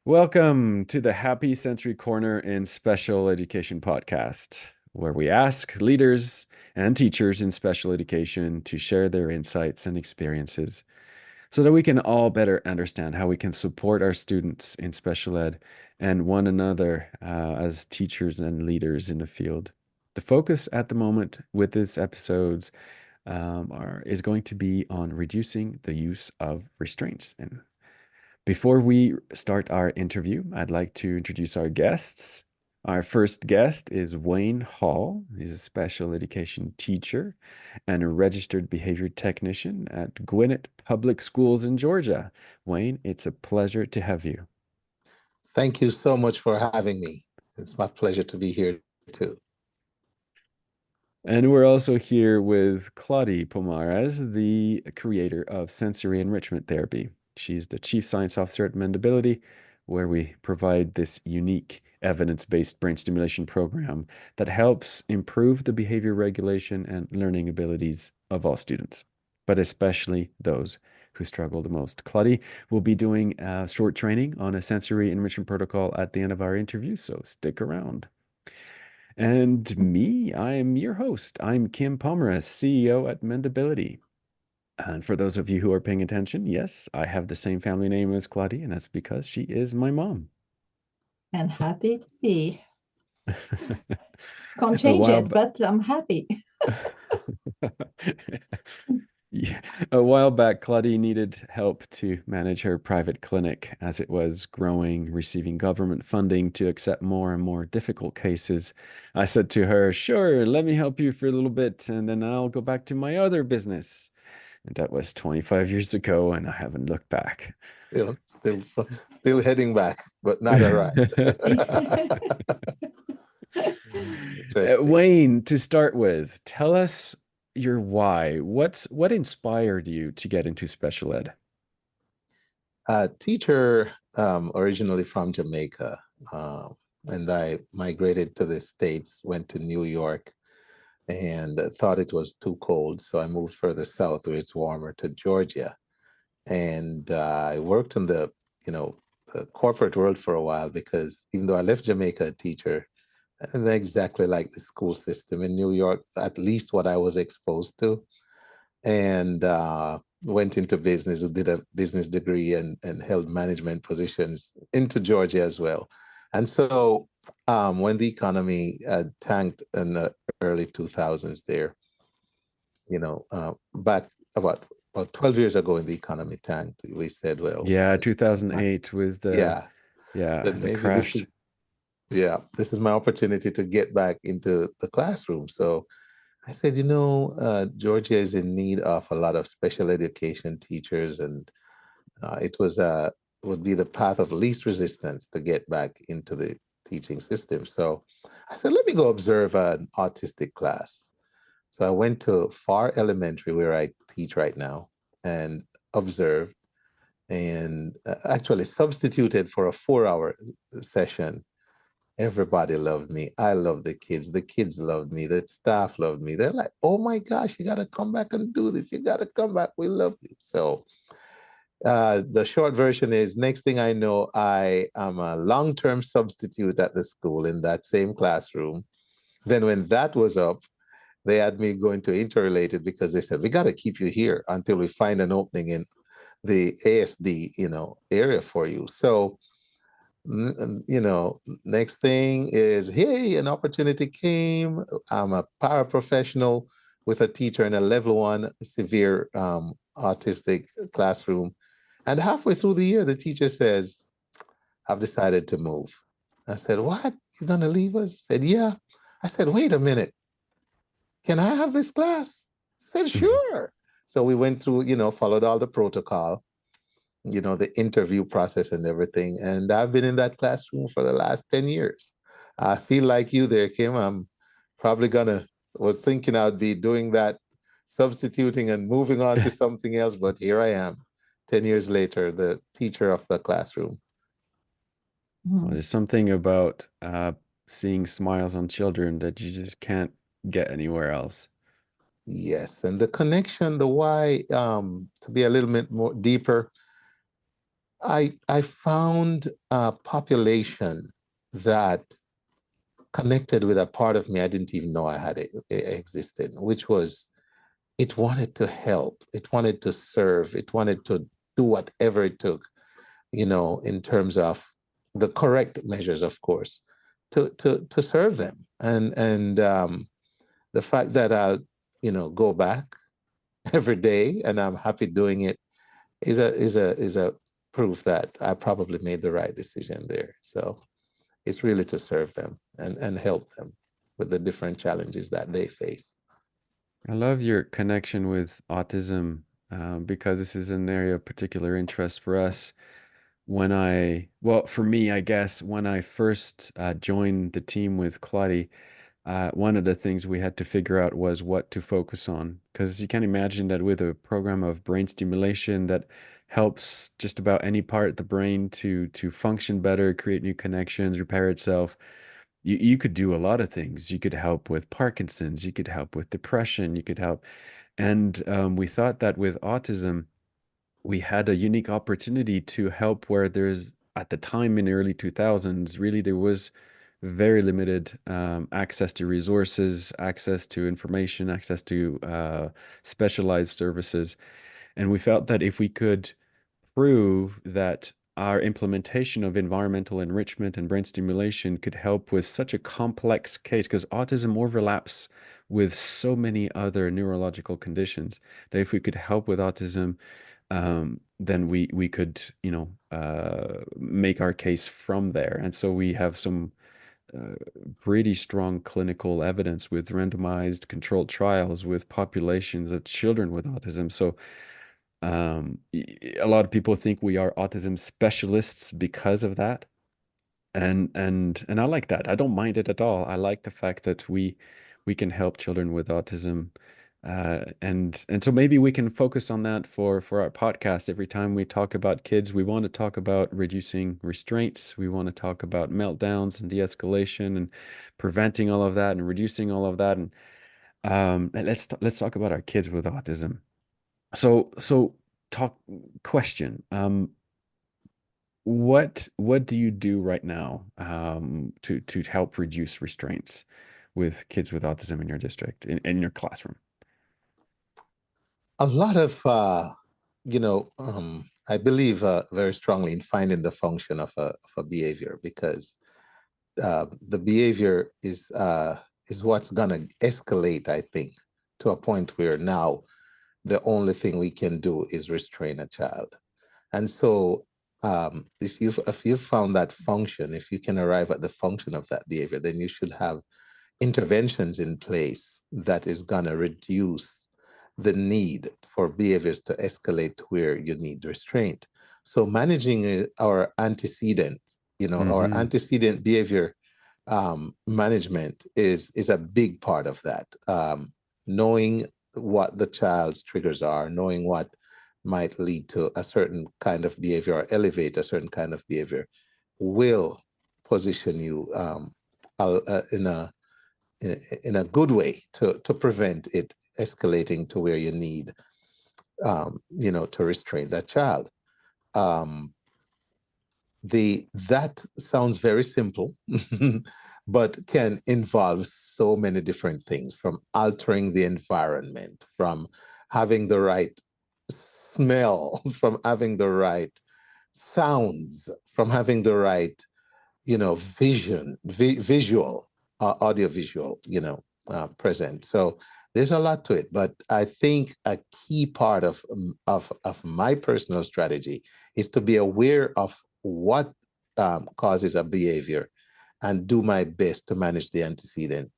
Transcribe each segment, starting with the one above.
Welcome to the Happy Sensory Corner in Special Education podcast, where we ask leaders and teachers in special education to share their insights and experiences so that we can all better understand how we can support our students in special ed and one another as teachers and leaders in the field. The focus at the moment with this episodes is going to be on reducing the use of restraints. And before we start our interview, I'd like to introduce our guests. Our first guest is Wayne Hall. He's a special education teacher and a registered behavior technician at Gwinnett Public Schools in Georgia. Wayne, it's a pleasure to have you. Thank you so much for having me. It's my pleasure to be here too. And we're also here with Claudie Pomares, the creator of Sensory Enrichment Therapy. She's the Chief Science Officer at Mendability, where we provide this unique evidence-based brain stimulation program that helps improve the behavior regulation and learning abilities of all students, but especially those who struggle the most. Claudie will be doing a short training on a sensory enrichment protocol at the end of our interview, so stick around. And me, I'm your host. I'm Kim Pomares, CEO at Mendability. And for those of you who are paying attention, yes, I have the same family name as Claudie, and that's because she is my mom. And happy to be. Can't A change while it, but I'm happy. Yeah. A while back, Claudie needed help to manage her private clinic as it was growing, receiving government funding to accept more and more difficult cases. I said to her, "Sure, let me help you for a little bit, and then I'll go back to my other business." And that was 25 years ago, and I haven't looked back. Still heading back, but not arrived. Wayne, to start with, tell us your why. What inspired you to get into special ed? Teacher, originally from Jamaica, and I migrated to the States, went to New York, and thought it was too cold, so I moved further south where it's warmer to Georgia, and I worked in the corporate world for a while because even though I left Jamaica a teacher, and exactly like the school system in New York, at least what I was exposed to, and went into business, did a business degree and held management positions into Georgia as well. And so when the economy tanked in the early 2000s there, back about 12 years ago when the economy tanked, we said, well, Yeah, 2008 with yeah, said the maybe crash. this is my opportunity to get back into the classroom. So I said, Georgia is in need of a lot of special education teachers, and it would be the path of least resistance to get back into the teaching system. So I said, let me go observe an autistic class. So I went to Far Elementary, where I teach right now, and observed, and actually substituted for a 4-hour session. Everybody loved me. I love the kids. The kids loved me. The staff loved me. They're like, oh my gosh, you got to come back and do this. You got to come back. We love you. So the short version is, next thing I know, I am a long-term substitute at the school in that same classroom. Then when that was up, they had me going to interrelated because they said, we got to keep you here until we find an opening in the ASD, area for you. So next thing is, hey, an opportunity came. I'm a paraprofessional with a teacher in a level 1 severe autistic classroom. And halfway through the year, the teacher says, I've decided to move. I said, what? You're going to leave us? She said, yeah. I said, wait a minute. Can I have this class? She said, sure. So we went through, followed all the protocol, the interview process and everything. And I've been in that classroom for the last 10 years. I feel like you there, Kim. I'm probably was thinking I'd be doing that, substituting and moving on to something else, but here I am, 10 years later, the teacher of the classroom. Well, there's something about seeing smiles on children that you just can't get anywhere else. Yes, and the connection, the why, to be a little bit more deeper, I found a population that connected with a part of me I didn't even know I had existed, which was it wanted to help, it wanted to serve, it wanted to do whatever it took, in terms of the correct measures, of course, to serve them. And the fact that I'll, go back every day and I'm happy doing it is a proof that I probably made the right decision there. So it's really to serve them and help them with the different challenges that they face. I love your connection with autism because this is an area of particular interest for us. Well, for me, I guess, when I first joined the team with Claudie, one of the things we had to figure out was what to focus on. Because you can imagine that with a program of brain stimulation that helps just about any part of the brain to function better, create new connections, repair itself, you could do a lot of things. You could help with Parkinson's, you could help with depression, you could help. And we thought that with autism, we had a unique opportunity to help where there's at the time in the early 2000s, really there was very limited access to resources, access to information, access to specialized services. And we felt that if we could prove that our implementation of environmental enrichment and brain stimulation could help with such a complex case, because autism overlaps with so many other neurological conditions, that if we could help with autism, then we could, make our case from there. And so we have some pretty strong clinical evidence with randomized controlled trials with populations of children with autism. So a lot of people think we are autism specialists because of that. And I like that. I don't mind it at all. I like the fact that we can help children with autism. And so maybe we can focus on that for our podcast. Every time we talk about kids, we want to talk about reducing restraints. We want to talk about meltdowns and de-escalation and preventing all of that and reducing all of that. And let's talk about our kids with autism. So talk question. What do you do right now to help reduce restraints with kids with autism in your district, in your classroom? A lot of, I believe very strongly in finding the function of a behavior because the behavior is what's gonna escalate, I think, to a point where now the only thing we can do is restrain a child. And so if you've found that function, if you can arrive at the function of that behavior, then you should have interventions in place that is gonna reduce the need for behaviors to escalate to where you need restraint. So managing our Mm-hmm. antecedent behavior management is a big part of that. Knowing what the child's triggers are, knowing what might lead to a certain kind of behavior or elevate a certain kind of behavior will position you in a good way to prevent it escalating to where you need to restrain that child. Um, that sounds very simple, but can involve so many different things, from altering the environment, from having the right smell, from having the right sounds, from having the right, visual, audiovisual, present. So there's a lot to it, but I think a key part of my personal strategy is to be aware of what causes a behavior and do my best to manage the antecedent,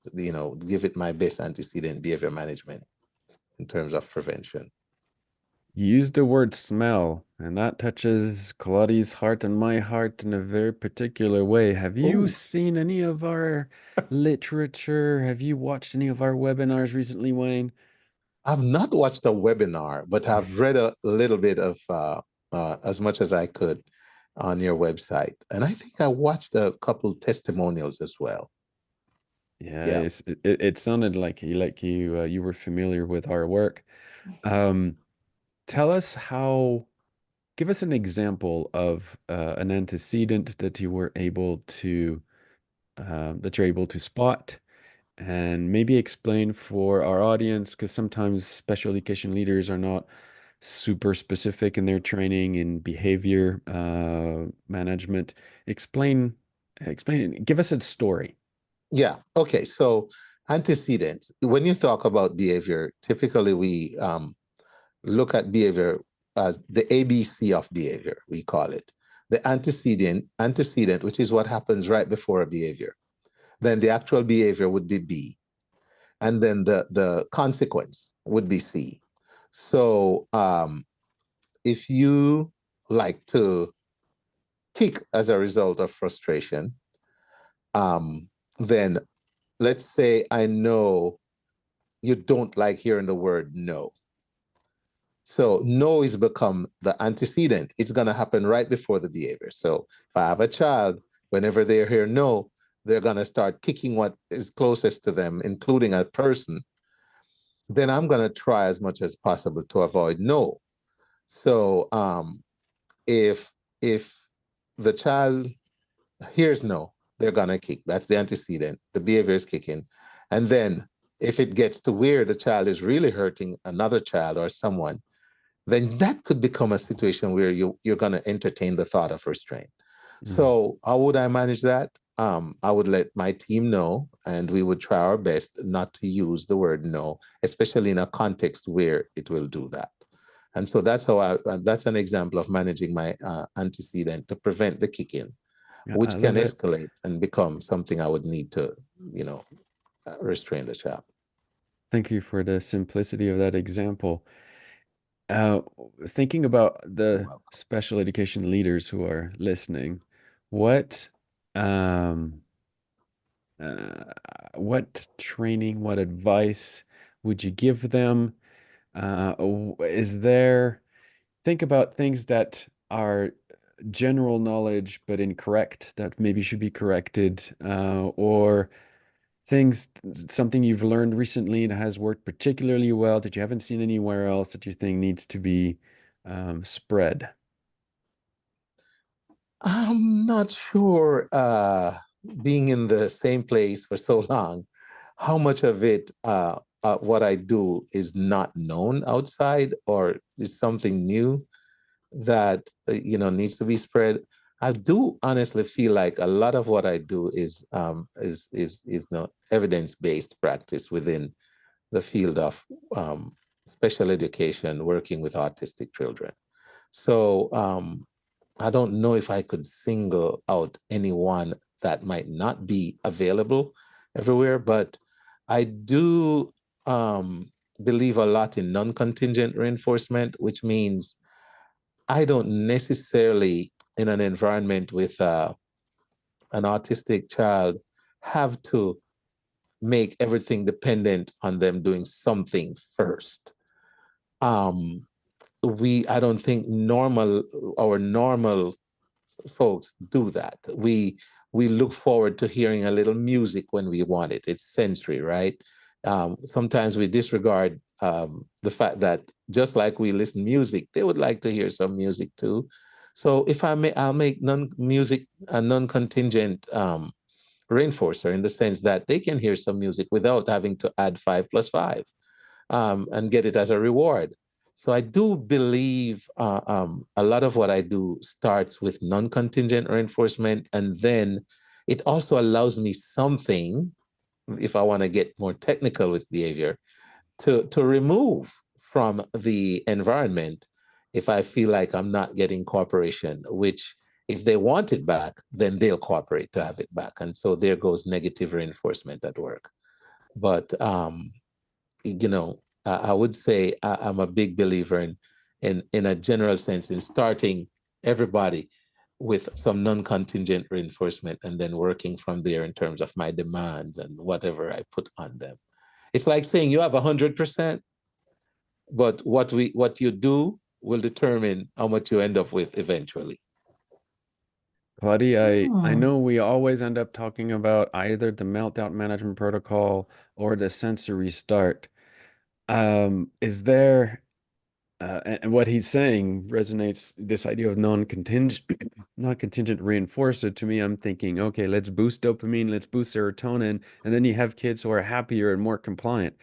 give it my best antecedent behavior management in terms of prevention. You used the word smell, and that touches Claudie's heart and my heart in a very particular way. Have you Oh, seen any of our literature? Have you watched any of our webinars recently, Wayne? I've not watched a webinar, but I've read a little bit of as much as I could on your website. And I think I watched a couple testimonials as well. Yeah, Yeah. it sounded like you were familiar with our work. Um, Tell us how. give us an example of an antecedent that you were able to that you're able to spot, and maybe explain for our audience, because sometimes special education leaders are not super specific in their training in behavior management. Explain, give us a story. Yeah. Okay. So antecedents. When you talk about behavior, typically we look at behavior as the ABC of behavior. We call it the antecedent, which is what happens right before a behavior. Then the actual behavior would be B, and then the consequence would be C. So if you like to kick as a result of frustration, then let's say I know you don't like hearing the word no. So no is become the antecedent. It's going to happen right before the behavior. So if I have a child, whenever they hear no, they're going to start kicking what is closest to them, including a person. Then I'm going to try as much as possible to avoid no. So if if the child here's no, they're gonna kick. That's the antecedent. The behavior is kicking. And then if it gets to where the child is really hurting another child or someone, then that could become a situation where you're gonna entertain the thought of restraint. Mm. So how would I manage that? I would let my team know, and we would try our best not to use the word no, especially in a context where it will do that. And so that's how that's an example of managing my antecedent to prevent the kick-in, Yeah, I which can love it. escalate and become something I would need to, restrain the child. Thank you for the simplicity of that example. Uh, Thinking about You're the welcome. special education leaders who are listening, what um, uh, what training, what advice would you give them? Is there, think about things that are general knowledge but incorrect that maybe should be corrected, or things, something you've learned recently that has worked particularly well that you haven't seen anywhere else that you think needs to be spread. I'm not sure, being in the same place for so long, how much of it, what I do is not known outside or is something new that, needs to be spread. I do honestly feel like a lot of what I do is not evidence-based practice within the field of special education, working with autistic children. So I don't know if I could single out anyone that might not be available everywhere, but I do believe a lot in non-contingent reinforcement, which means I don't necessarily, in an environment with an autistic child, have to make everything dependent on them doing something first. Um, I don't think our normal folks do that. We look forward to hearing a little music when we want it. It's sensory, right? Sometimes we disregard the fact that just like we listen music, they would like to hear some music too. So if I'll make non-music a non-contingent reinforcer in the sense that they can hear some music without having to add 5 plus 5 and get it as a reward. So I do believe a lot of what I do starts with non-contingent reinforcement, and then it also allows me something, if I want to get more technical with behavior, to remove from the environment if I feel like I'm not getting cooperation, which if they want it back, then they'll cooperate to have it back. And so there goes negative reinforcement at work. But I would say I'm a big believer in a general sense in starting everybody with some non-contingent reinforcement and then working from there in terms of my demands and whatever I put on them. It's like saying you have 100%, but what you do will determine how much you end up with eventually. Claudie, I Hmm. know we always end up talking about either the meltdown management protocol or the sensory start. Is there And what he's saying resonates. This idea of non-contingent, non-contingent reinforcer. To me, I'm thinking, okay, let's boost dopamine, let's boost serotonin, and then you have kids who are happier and more compliant.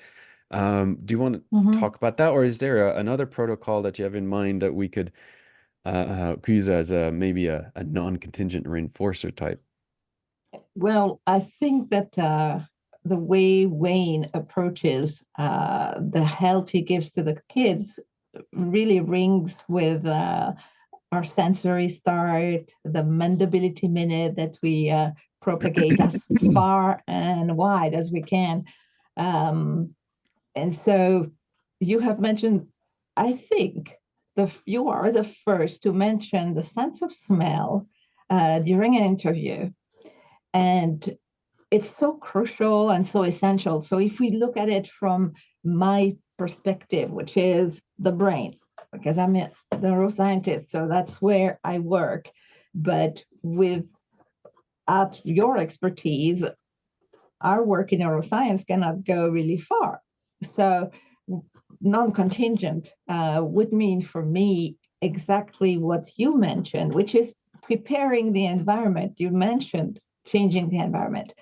Do you want to Mhm. talk about that, or is there another protocol that you have in mind that we could use as maybe a non-contingent reinforcer type? Well, I think that the way Wayne approaches the help he gives to the kids really rings with our sensory start, the Mendability minute that we propagate as far and wide as we can. Um, and so you have mentioned, I think, you are the first to mention the sense of smell during an interview. And it's so crucial and so essential. So if we look at it from my perspective, which is the brain, because I'm a neuroscientist, so that's where I work. But without your expertise, our work in neuroscience cannot go really far. So non-contingent would mean for me exactly what you mentioned, which is preparing the environment. You mentioned changing the environment.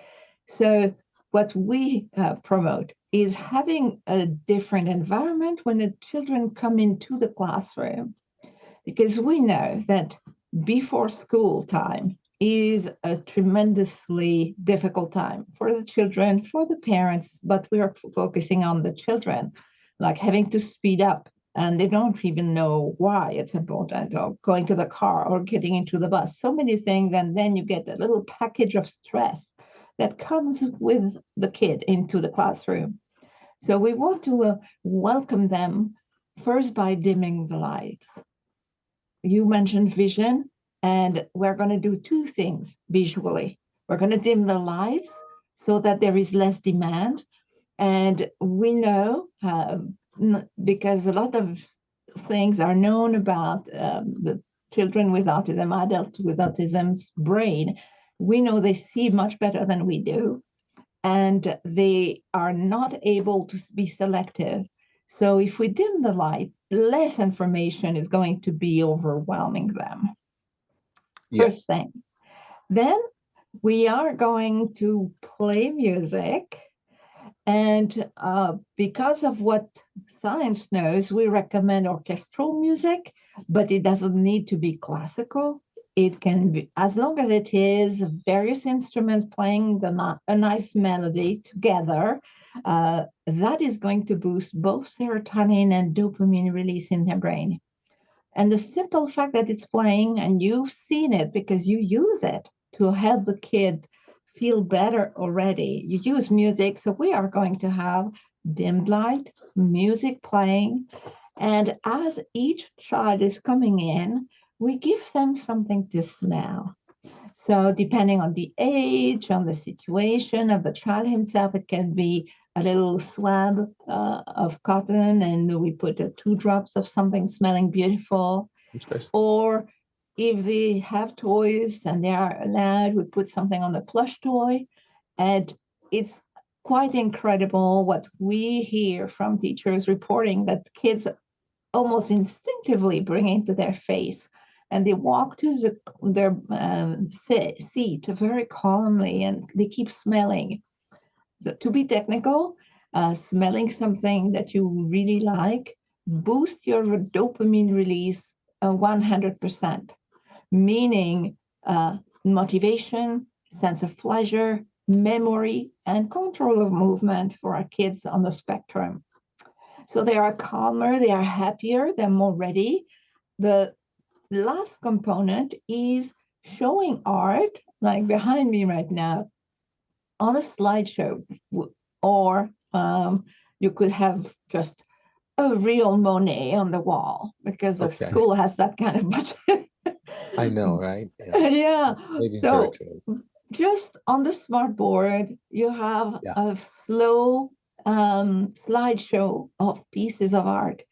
So, what we promote is having a different environment when the children come into the classroom, because we know that before school time is a tremendously difficult time for the children, for the parents, but we are focusing on the children, like having to speed up and they don't even know why it's important, or going to the car or getting into the bus, so many things. And then you get a little package of stress that comes with the kid into the classroom. So we want to welcome them first by dimming the lights. You mentioned vision, and we're going to do two things visually. We're going to dim the lights so that there is less demand. And we know, because a lot of things are known about the children with autism, adults with autism's brain, we know they see much better than we do, and they are not able to be selective. So if we dim the light, less information is going to be overwhelming them. First Yes. thing. Then we are going to play music. And because of what science knows, we recommend orchestral music, but it doesn't need to be classical. It can be, as long as it is various instruments playing a nice melody together, that is going to boost both serotonin and dopamine release in their brain. And the simple fact that it's playing and you've seen it because you use it to help the kid feel better already. You use music, so we are going to have dimmed light, music playing. And as each child is coming in, we give them something to smell. So, depending on the age, on the situation of the child himself, it can be a little swab of cotton, and we put 2 drops of something smelling beautiful. Interesting. Or if they have toys and they are allowed, we put something on the plush toy. And it's quite incredible what we hear from teachers reporting that kids almost instinctively bring into their face. And they walk to their seat very calmly and they keep smelling. So, to be technical, smelling something that you really like boosts your dopamine release 100%, meaning motivation, sense of pleasure, memory, and control of movement for our kids on the spectrum. So they are calmer, they are happier, they're more ready. The last component is showing art, like behind me right now, on a slideshow, or you could have just a real Monet on the wall because the Okay. school has that kind of budget. I know, right? Yeah. Yeah. Maybe So virtually. just on the smart board, you have Yeah. a slow slideshow of pieces of art.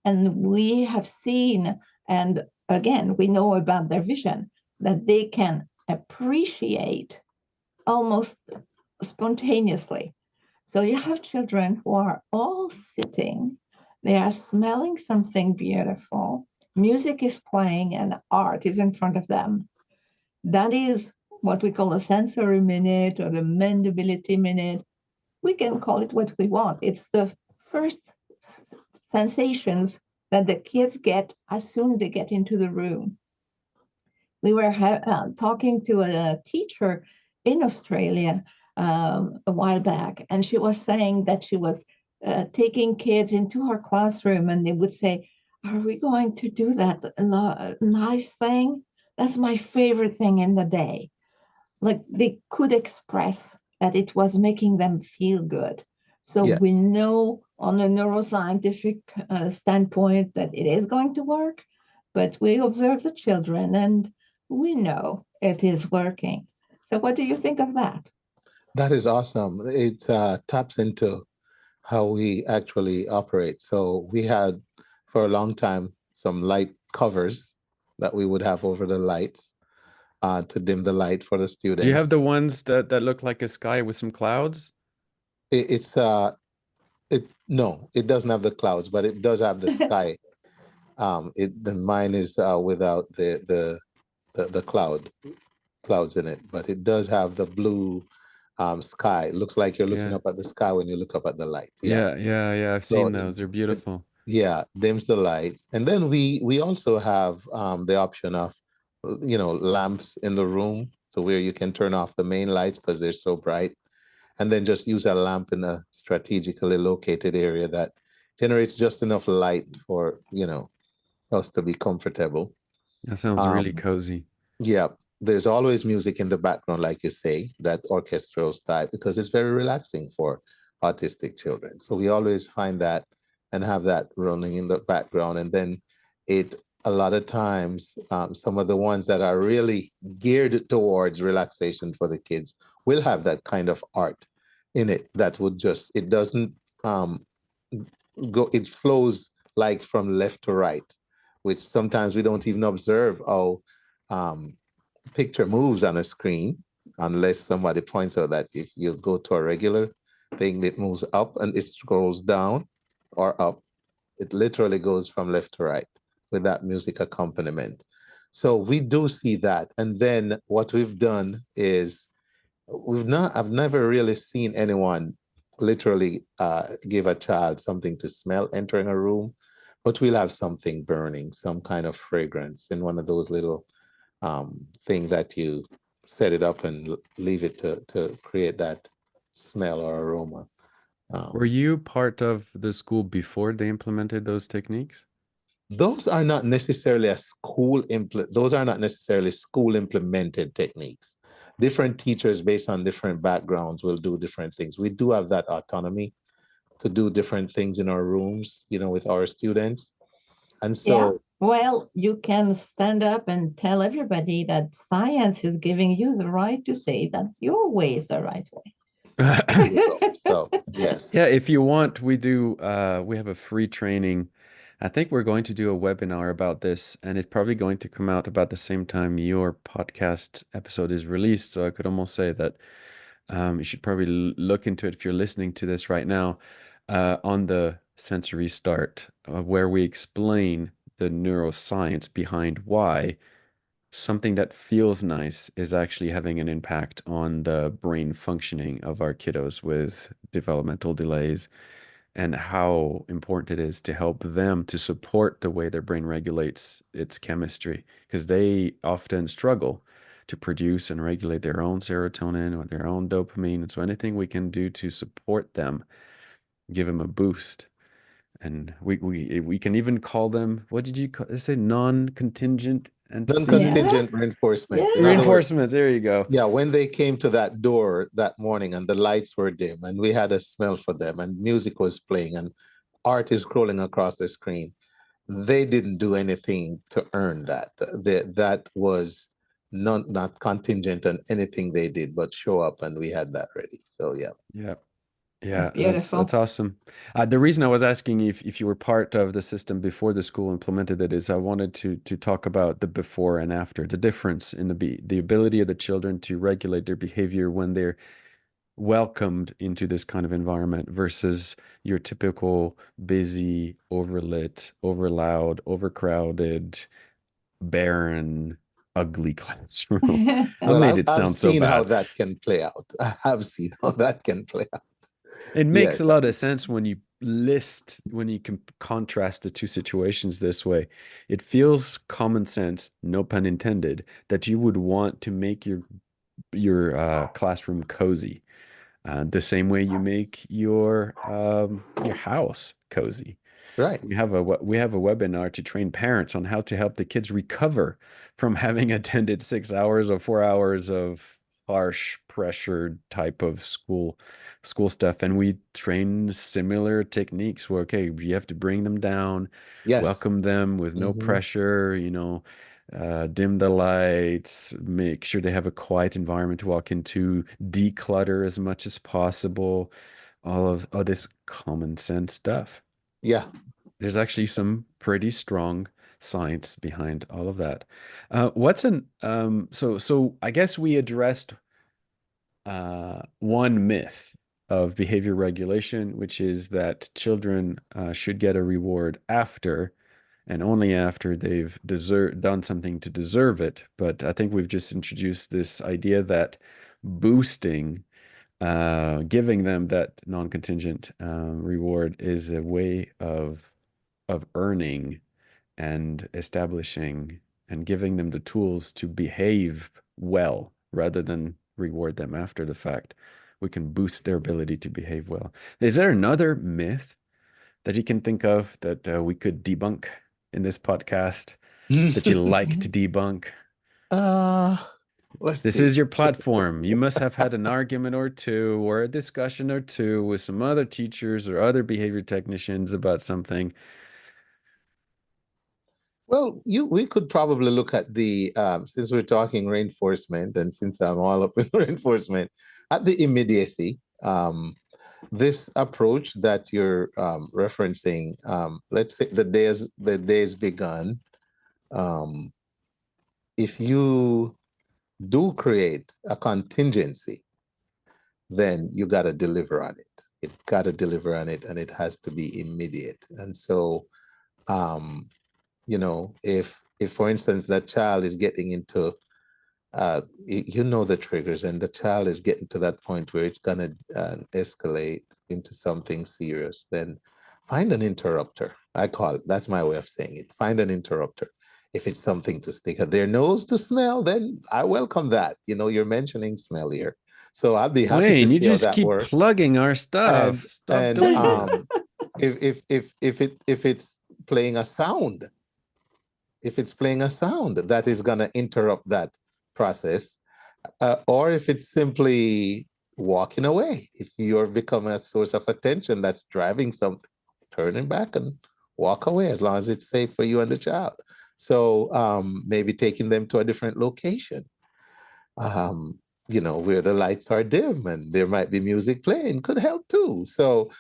And we have seen, and again, we know about their vision, that they can appreciate almost spontaneously. So you have children who are all sitting, They are smelling something beautiful. Music is playing and art is in front of them. That is what we call a sensory minute or the Mendability minute. We can call it what we want. It's the first sensations that the kids get as soon as they get into the room. We were talking to a teacher in Australia a while back, and she was saying that she was taking kids into her classroom, and they would say, "Are we going to do that nice thing? That's my favorite thing in the day." Like they could express that it was making them feel good. So we Yes. know on a neuroscientific standpoint that it is going to work, but we observe the children and we know it is working. So, what do you think of that? That is awesome. It taps into how we actually operate. So we had for a long time some light covers that we would have over the lights to dim the light for the Do you have students. the ones that look like a sky with some clouds? It's it no, it doesn't have the clouds, but it does have the sky. The mine is without the clouds in it, but it does have the blue sky. It looks like you're looking Yeah. up at the sky when you look up at the light. Yeah. Yeah, yeah, yeah. I've So seen those. They're it beautiful. yeah, dims the light. And then we also have the option of lamps in the room, so where you can turn off the main lights because they're so bright, and then just use a lamp in a strategically located area that generates just enough light for us to be comfortable. That sounds really Um, cozy. yeah, there's always music in the background, like you say, that orchestral style, because it's very relaxing for autistic children. So we always find that and have that running in the background. And then it, a lot of times, some of the ones that are really geared towards relaxation for the kids will have that kind of art in it that would just, it doesn't it flows like from left to right, which sometimes we don't even observe how um, picture moves on a screen unless somebody points out that if you go to a regular thing, it moves up and it scrolls down or up. It literally goes from left to right with that music accompaniment. So we do see that. And then what we've done is I've never really seen anyone literally give a child something to smell entering a room, but we'll have something burning, some kind of fragrance in one of those little thing that you set it up and leave it to create that smell or aroma. Were Um, you part of the school before they implemented those techniques? those are not necessarily those are not necessarily school implemented techniques. Different teachers based on different backgrounds will do different things. We do have that autonomy to do different things in our rooms, with our students. And Yeah. so Well, you can stand up and tell everybody that science is giving you the right to say that your way is the right there you go. way. So yes. Yeah, if you want, we have a free training. I think we're going to do a webinar about this, and it's probably going to come out about the same time your podcast episode is released. So I could almost say that you should probably look into it if you're listening to this right now, on the sensory start, where we explain the neuroscience behind why something that feels nice is actually having an impact on the brain functioning of our kiddos with developmental delays, and how important it is to help them to support the way their brain regulates its chemistry, because they often struggle to produce and regulate their own serotonin or their own dopamine. And so anything we can do to support them, give them a boost. And we can even call them, what did you say, non-contingent antecedents? Yeah. Non-contingent reinforcement. In other Yeah. words, Reinforcement. There you go. yeah, when they came to that door that morning and the lights were dim and we had a smell for them and music was playing and art is scrolling across the screen, they didn't do anything to earn that. That was not contingent on anything they did, but show up and we had that ready. So yeah. Yeah. That's Yeah, that's beautiful. awesome. The reason I was asking if you were part of the system before the school implemented it is I wanted to talk about the before and after, the difference in the ability of the children to regulate their behavior when they're welcomed into this kind of environment versus your typical busy, overlit, overloud, overcrowded, barren, ugly classroom. I've Well, made I've it I've sound so seen how bad. that can play out. I have seen how that can play out. It makes a Yes. lot of sense when you when you can contrast the two situations this way. It feels common sense, no pun intended, that you would want to make your classroom cozy, the same way you make your house cozy. Right. We have a webinar to train parents on how to help the kids recover from having attended 6 hours or 4 hours of harsh, pressured type of school stuff. And we train similar techniques where, okay, you have to bring them down, Yes. welcome them with no Hmm. pressure, dim the lights, make sure they have a quiet environment to walk into, declutter as much as possible, all this common sense stuff. Yeah. There's actually some pretty strong science behind all of that. What's an so I guess we addressed one myth of behavior regulation, which is that children should get a reward after and only after they've done something to deserve it. But I think we've just introduced this idea that boosting, giving them that non-contingent reward is a way of earning and establishing and giving them the tools to behave well rather than reward them after the fact. We can boost their ability to behave well. Is there another myth that you can think of that we could debunk in this podcast that you like to debunk? uh, let's This see. is your platform. You must have had an argument or two or a discussion or two with some other teachers or other behavior technicians about something. Well, we could probably look at the since we're talking reinforcement, and since I'm all up in reinforcement, at the immediacy. This approach that you're referencing, let's say the day is begun. Um, if you do create a contingency, then you got to deliver on it. It got to deliver on it, and it has to be immediate. And so, um, if for instance that child is getting into the triggers, and the child is getting to that point where it's going to escalate into something serious, then find an interrupter. I call it, that's my way of saying it. Find an interrupter. If it's something to stick at their nose to smell, then I welcome that. You're mentioning smell here. So I'd be happy to Wayne, you see how just that keep works. plugging our And stuff. Stop and doing that. if it's playing a sound, if it's playing a sound that is going to interrupt that process, or if it's simply walking away. If you're become a source of attention that's driving something, turning back and walk away as long as it's safe for you and the child. So maybe taking them to a different location, where the lights are dim and there might be music playing could help too. So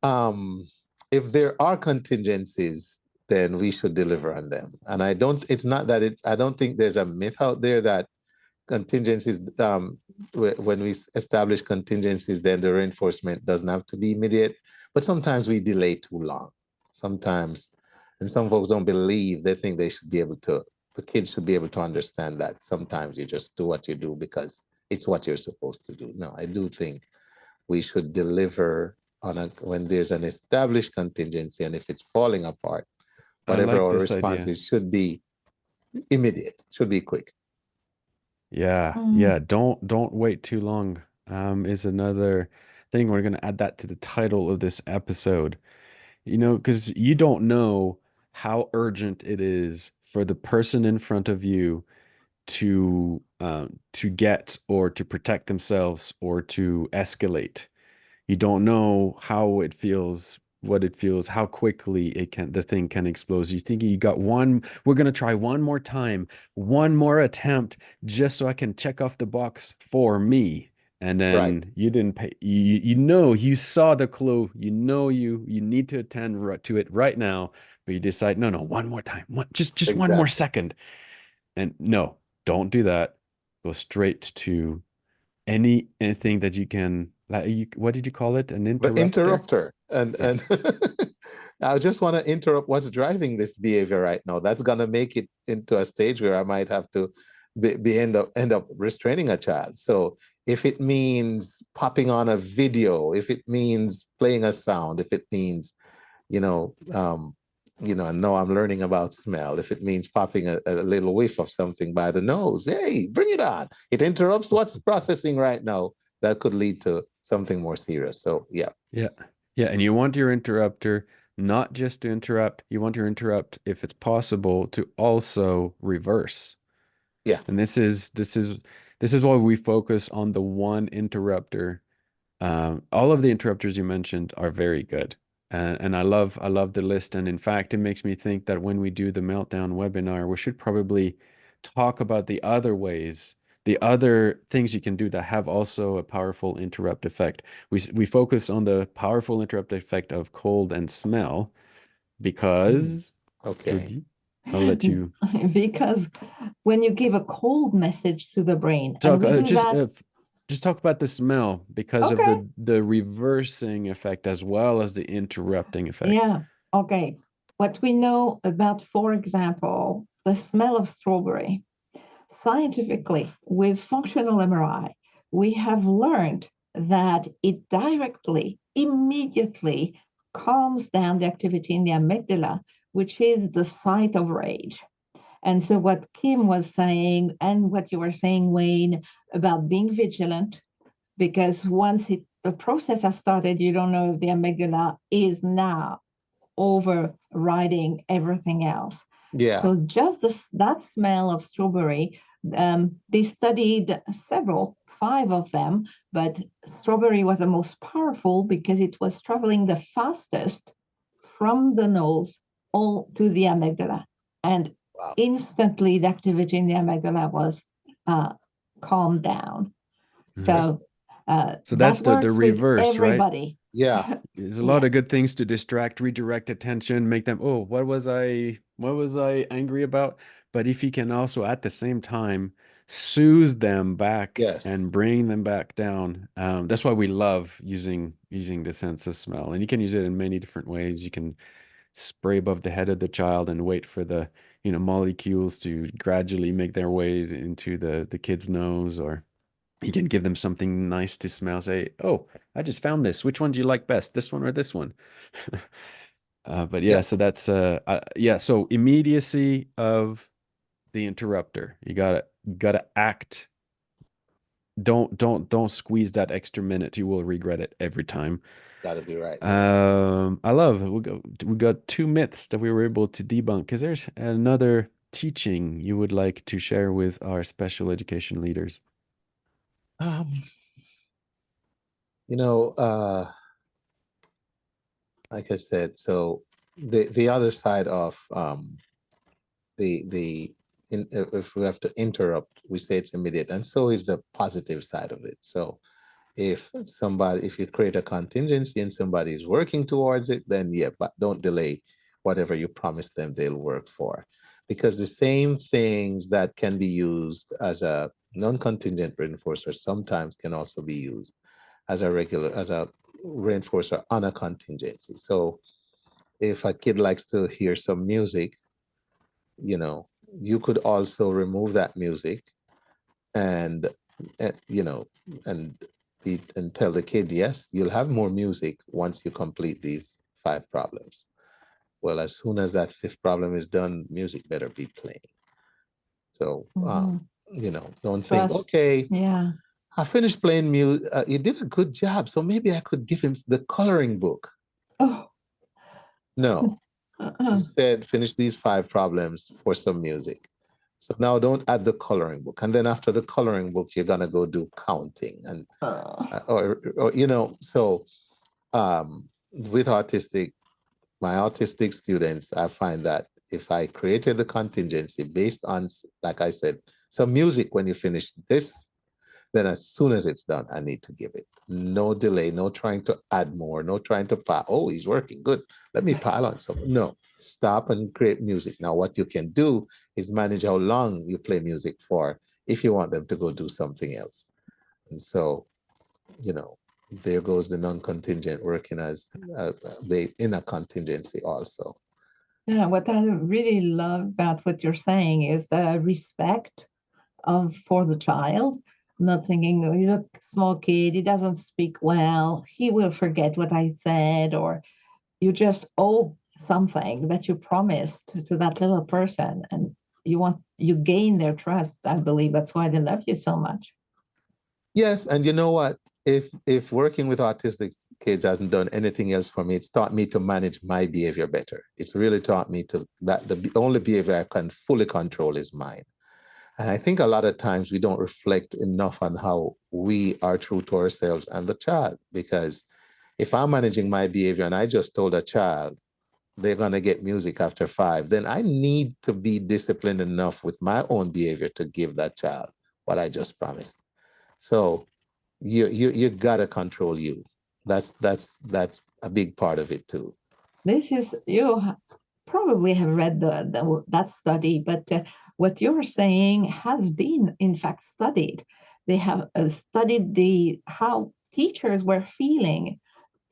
um, if there are contingencies, then we should deliver on them. And I don't think there's a myth out there that contingencies, when we establish contingencies, then the reinforcement doesn't have to be immediate. But sometimes we delay too long. Sometimes, and some folks don't believe, they think the kids should be able to understand that sometimes you just do what you do because it's what you're supposed to do. No, I do think we should deliver when there's an established contingency, and if it's falling apart, I whatever like our this idea. responses should be immediate, should be quick. Yeah, Mm. yeah. Don't wait too long. Is another thing. We're gonna add that to the title of this episode. Because you don't know how urgent it is for the person in front of you to get or to protect themselves or to escalate. You don't know how it feels, what it feels, how quickly the thing can explode. You think you got we're gonna try one more time, one more attempt, just so I can check off the box for me. And Right. then you didn't pay, you saw the clue, you need to attend to it right now, but you decide, no, one more time, just one more Exactly. second. And no, don't do that. Go straight to anything that you can, like, what did you call it? An The interrupter? interrupter. And Yes. I just want to interrupt what's driving this behavior right now. That's gonna make it into a stage where I might have to end up restraining a child. So if it means popping on a video, if it means playing a sound, if it means, you know, no, I'm learning about smell. If it means popping a little whiff of something by the nose, hey, bring it on. It interrupts what's processing right now. That could lead to something more serious. So yeah, Yeah. Yeah. And you want your interrupter not just to interrupt, you want your interrupt, if it's possible, to also reverse. yeah, And this is why we focus on the one interrupter. All of the interrupters you mentioned are very good. And I love the list. And in fact, it makes me think that when we do the meltdown webinar, we should probably talk about the other ways, the other things you can do that have also a powerful interrupt effect. We focus on the powerful interrupt effect of cold and smell because, okay, Claudie, I'll let you Because when you give a cold message to the brain, and talk. we do Just that, just talk about the smell because of okay, the reversing effect as well as the interrupting effect. yeah, okay. What we know about, for example, the smell of strawberry, scientifically, with functional MRI, we have learned that it directly, immediately calms down the activity in the amygdala, which is the site of rage. And so, what Kim was saying, and what you were saying, Wayne, about being vigilant, because once the process has started, you don't know if the amygdala is now overriding everything else. yeah, So, just that smell of strawberry, they studied several, five of them, but strawberry was the most powerful because it was traveling the fastest from the nose all to the amygdala. And wow, instantly the activity in the amygdala was uh, calmed down. So interesting. So that's that the works with reverse, right? everybody. Yeah, There's a lot Yeah. of good things to distract, redirect attention, make them, oh, what was I angry about? But if you can also at the same time soothe them back yes, and bring them back down, that's why we love using the sense of smell. And you can use it in many different ways. You can spray above the head of the child and wait for the, molecules to gradually make their ways into the kid's nose, or you can give them something nice to smell. Say, "Oh, I just found this. Which one do you like best? This one or this one?" But yeah, yeah, so that's yeah. So immediacy of the interrupter. You gotta act. Don't squeeze that extra minute. You will regret it every time. gotta be right there. I love we got two myths that we were able to debunk. Is there's another teaching you would like to share with our special education leaders? Um, you know, uh, like I said, so the other side of the if we have to interrupt, we say it's immediate, and so is the positive side of it. So if you create a contingency and somebody is working towards it, then yeah, but don't delay whatever you promise them they'll work for, because the same things that can be used as a non-contingent reinforcer sometimes can also be used as a reinforcer on a contingency. So if a kid likes to hear some music, you know, you could also remove that music and, you know, and and tell the kid, yes, you'll have more music once you complete these five problems. Well, as soon as that fifth problem is done, music better be playing. So, Mhm. don't think, Trust. okay, Yeah. I finished playing music. He did a good job, so maybe I could give him the coloring book. Oh. No, you Uh-uh. said finish these five problems for some music. So now don't add the coloring book. And then after the coloring book, you're gonna go do counting and so with my autistic students, I find that if I created the contingency based on, like I said, some music when you finish this, then as soon as it's done, I need to give it. No delay, no trying to add more, no trying to pile. Oh, he's working. Good. Let me pile on some. No, stop and create music. Now, what you can do is manage how long you play music for if you want them to go do something else. And so, there goes the non-contingent working as in a contingency also. Yeah, what I really love about what you're saying is the respect for the child, not thinking, "Oh, he's a small kid, he doesn't speak well, he will forget what I said," or you just owe something that you promised to that little person, and you gain their trust. I believe that's why they love you so much. Yes, and you know what? If working with autistic kids hasn't done anything else for me, it's taught me to manage my behavior better. It's really taught me that the only behavior I can fully control is mine. And I think a lot of times we don't reflect enough on how we are true to ourselves and the child. Because if I'm managing my behavior and I just told a child they're going to get music after 5, then I need to be disciplined enough with my own behavior to give that child what I just promised. So you gotta control you. That's a big part of it too. This is probably have read that study, but what you're saying has been in fact studied. They have studied the how teachers were feeling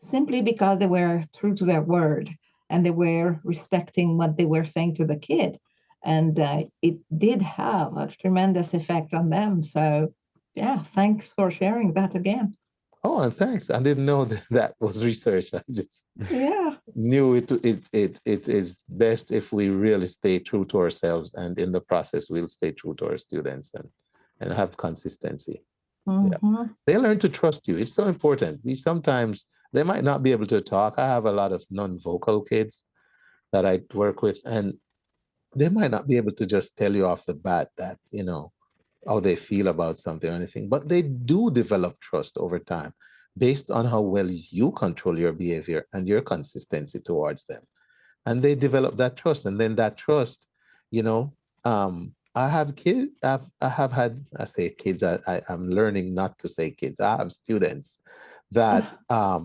simply because they were true to their word and they were respecting what they were saying to the kid, and it did have a tremendous effect on them. So yeah, thanks for sharing that again. Oh, and thanks. I didn't know that was research. I just Yeah. knew it is best if we really stay true to ourselves, and in the process we'll stay true to our students and have consistency. Yeah. Mm-hmm. They learn to trust you. It's so important. We sometimes they might not be able to talk. I have a lot of non-vocal kids that I work with, and they might not be able to just tell you off the bat that, how they feel about something or anything, but they do develop trust over time based on how well you control your behavior and your consistency towards them. And they develop that trust. And then that trust, you know, I have kids, I have had, I say kids, I'm learning not to say kids. I have students that, how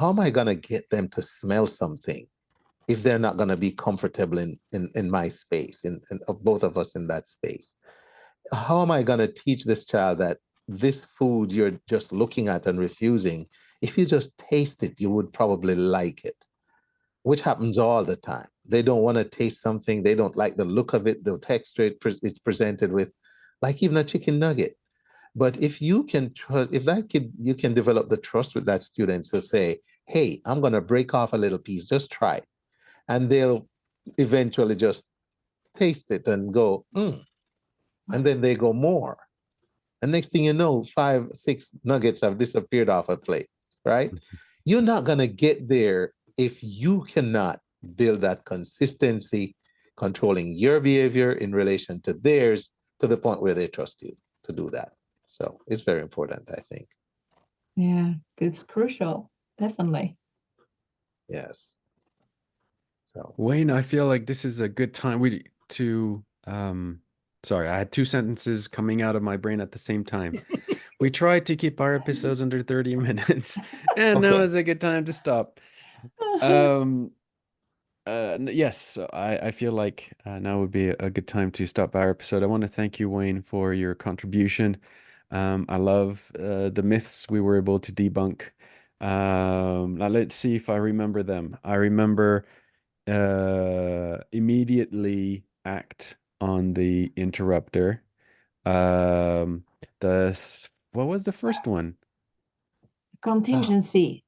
am I going to get them to smell something if they're not going to be comfortable in my space, in of both of us in that space? How am I going to teach this child that this food you're just looking at and refusing, if you just taste it, you would probably like it, which happens all the time. They don't want to taste something. They don't like the look of it, the texture it's presented with, like even a chicken nugget. But if you can trust, if that kid, you can develop the trust with that student to say, hey, I'm going to break off a little piece, just try it. And they'll eventually just taste it and go, and then they go more. And next thing you know, 5, 6 nuggets have disappeared off a plate, right? You're not going to get there if you cannot build that consistency, controlling your behavior in relation to theirs to the point where they trust you to do that. So it's very important, I think. Yeah, it's crucial. Definitely. Yes. So, Wayne, I feel like this is a good time sorry, I had two sentences coming out of my brain at the same time. We tried to keep our episodes under 30 minutes, and now okay. is a good time to stop. Um, yes, so I feel like now would be a good time to stop our episode. I want to thank you, Wayne, for your contribution. I love the myths we were able to debunk. Now let's see if I remember them. I remember immediately act on the interrupter. Um, what was the first one? Ah, Contingency,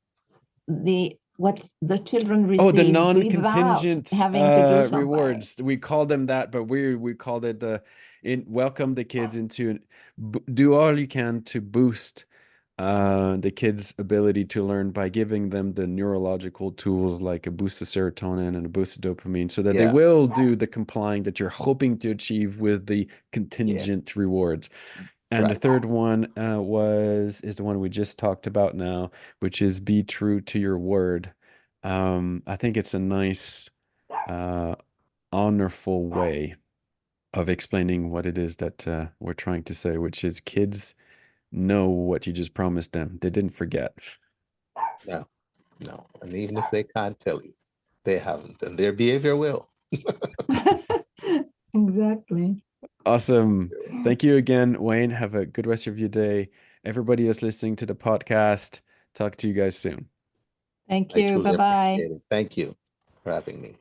the what the children Oh, the receive without non-contingent having to do something. rewards. We called them that, but we called it the in welcome the kids into do all you can to boost the kids' ability to learn by giving them the neurological tools like a boost of serotonin and a boost of dopamine so that they yeah. will do the complying that you're hoping to achieve with the Yes. contingent rewards. And the Right. third one is the one we just talked about now, which is be true to your word. I think it's a nice, uh, honorful way of explaining what it is that we're trying to say, which is kids know what you just promised them. They didn't forget. No, no. And even if they can't tell you, they haven't, and their behavior will. Exactly. Awesome. Thank you again, Wayne. Have a good rest of your day. Everybody that's listening to the podcast, talk to you guys soon. Thank I you. truly Bye bye. appreciate it. Thank you for having me.